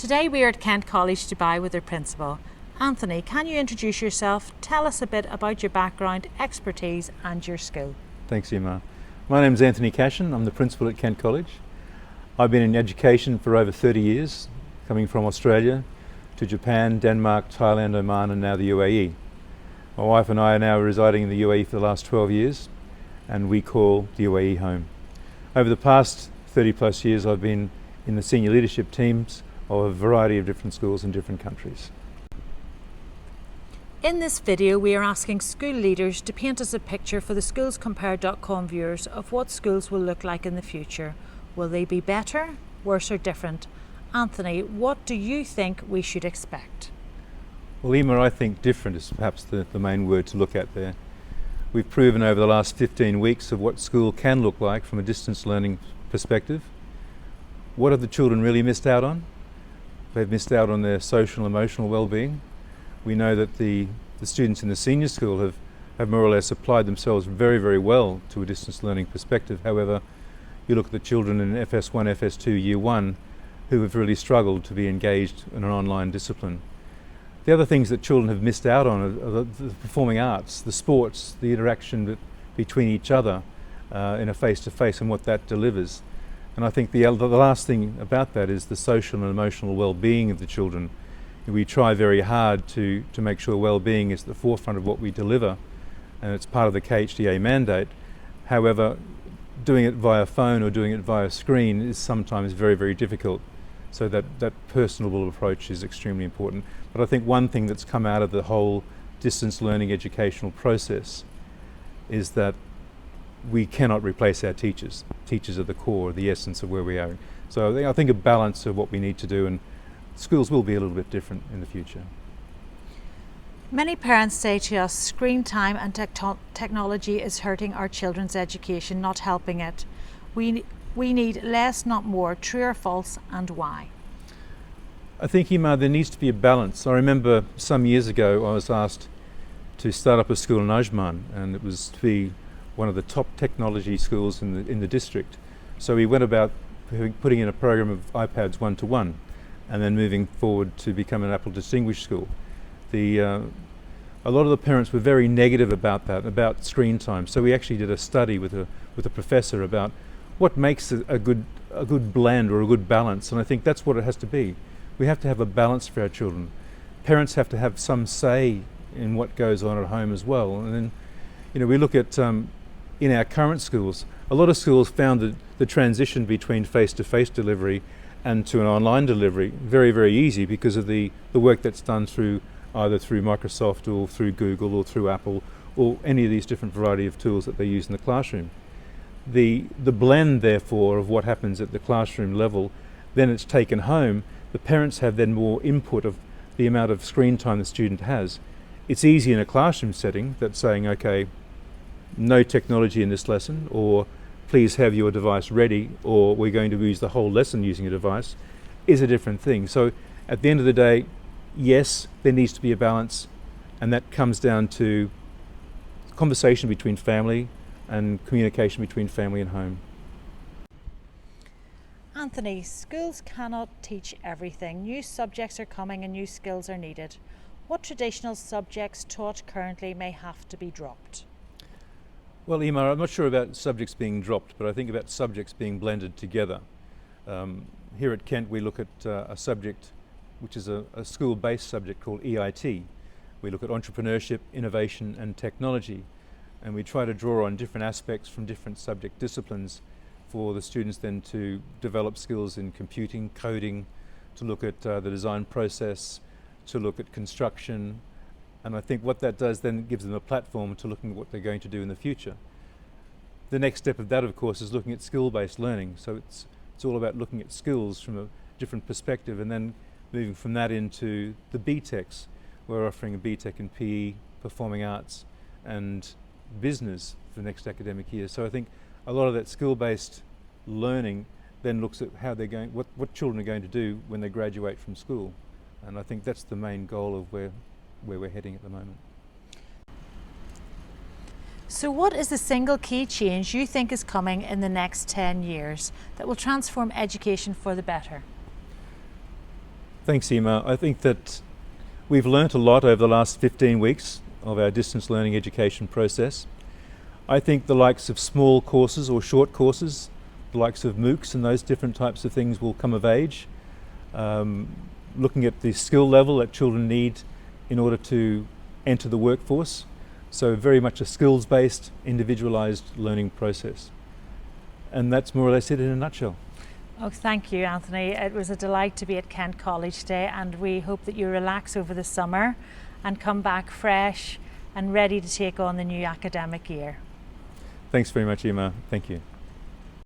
Today we are at Kent College, Dubai with their principal. Anthony, can you introduce yourself? Tell us a bit about your background, expertise and your school. Thanks, Emma. My name is Anthony Cashin. I'm the principal at Kent College. I've been in education for over 30 years, coming from Australia to Japan, Denmark, Thailand, Oman and now the UAE. My wife and I are now residing in the UAE for the last 12 years and we call the UAE home. Over the past 30 plus years I've been in the senior leadership teams of a variety of different schools in different countries. In this video we are asking school leaders to paint us a picture for the SchoolsCompare.com viewers of what schools will look like in the future. Will they be better, worse or different? Anthony, what do you think we should expect? Well, Emma, I think different is perhaps the main word to look at there. We've proven over the last 15 weeks of what school can look like from a distance learning perspective. What have the children really missed out on? They've missed out on their social and emotional well-being. We know that the students in the senior school have more or less applied themselves very, very well to a distance learning perspective. However, you look at the children in FS1, FS2, Year 1 who have really struggled to be engaged in an online discipline. The other things that children have missed out on are the performing arts, the sports, the interaction between each other in a face-to-face and what that delivers. And I think the last thing about that is the social and emotional well-being of the children. We try very hard to make sure well-being is at the forefront of what we deliver, and it's part of the KHDA mandate. However, doing it via phone or doing it via screen is sometimes very, very difficult. So that personable approach is extremely important. But I think one thing that's come out of the whole distance learning educational process is that we cannot replace our teachers. Teachers are the core, the essence of where we are. So I think a balance of what we need to do, and schools will be a little bit different in the future. Many parents say to us screen time and technology is hurting our children's education, not helping it. We need less, not more. True or false, and why? I think, Emma, there needs to be a balance. I remember some years ago I was asked to start up a school in Ajman, and it was to be one of the top technology schools in the district. So we went about putting in a program of iPads 1-to-1 and then moving forward to become an Apple Distinguished School. A lot of the parents were very negative about that, about screen time. So we actually did a study with a professor about what makes a good blend or a good balance, and I think that's what it has to be. We have to have a balance for our children. Parents have to have some say in what goes on at home as well. And then, we look at in our current schools, a lot of schools found that the transition between face-to-face delivery and to an online delivery very, very easy because of the work that's done either through Microsoft or through Google or through Apple or any of these different variety of tools that they use in the classroom. The blend, therefore, of what happens at the classroom level, then it's taken home. The parents have then more input of the amount of screen time the student has. It's easy in a classroom setting that's saying, okay, no technology in this lesson, or please have your device ready, or we're going to use the whole lesson using a device, is a different thing. So at the end of the day, yes, there needs to be a balance, and that comes down to conversation between family and communication between family and home. Anthony, schools cannot teach everything. New subjects are coming and new skills are needed. What traditional subjects taught currently may have to be dropped? Well, Emma, I'm not sure about subjects being dropped, but I think about subjects being blended together. Here at Kent we look at a subject which is a school-based subject called EIT. We look at entrepreneurship, innovation and technology, and we try to draw on different aspects from different subject disciplines for the students then to develop skills in computing, coding, to look at the design process, to look at construction. And I think what that does then gives them a platform to looking at what they're going to do in the future. The next step of that, of course, is looking at skill-based learning. So it's all about looking at skills from a different perspective and then moving from that into the BTECs. We're offering a BTEC in PE, performing arts and business for the next academic year. So I think a lot of that skill-based learning then looks at how they're going, what children are going to do when they graduate from school. And I think that's the main goal of where we're heading at the moment. So what is the single key change you think is coming in the next 10 years that will transform education for the better? Thanks, Emma. I think that we've learnt a lot over the last 15 weeks of our distance learning education process. I think the likes of small courses or short courses, the likes of MOOCs and those different types of things will come of age. Looking at the skill level that children need in order to enter the workforce. So very much a skills-based, individualised learning process. And that's more or less it in a nutshell. Oh, thank you, Anthony. It was a delight to be at Kent College today, and we hope that you relax over the summer and come back fresh and ready to take on the new academic year. Thanks very much, Emma. Thank you.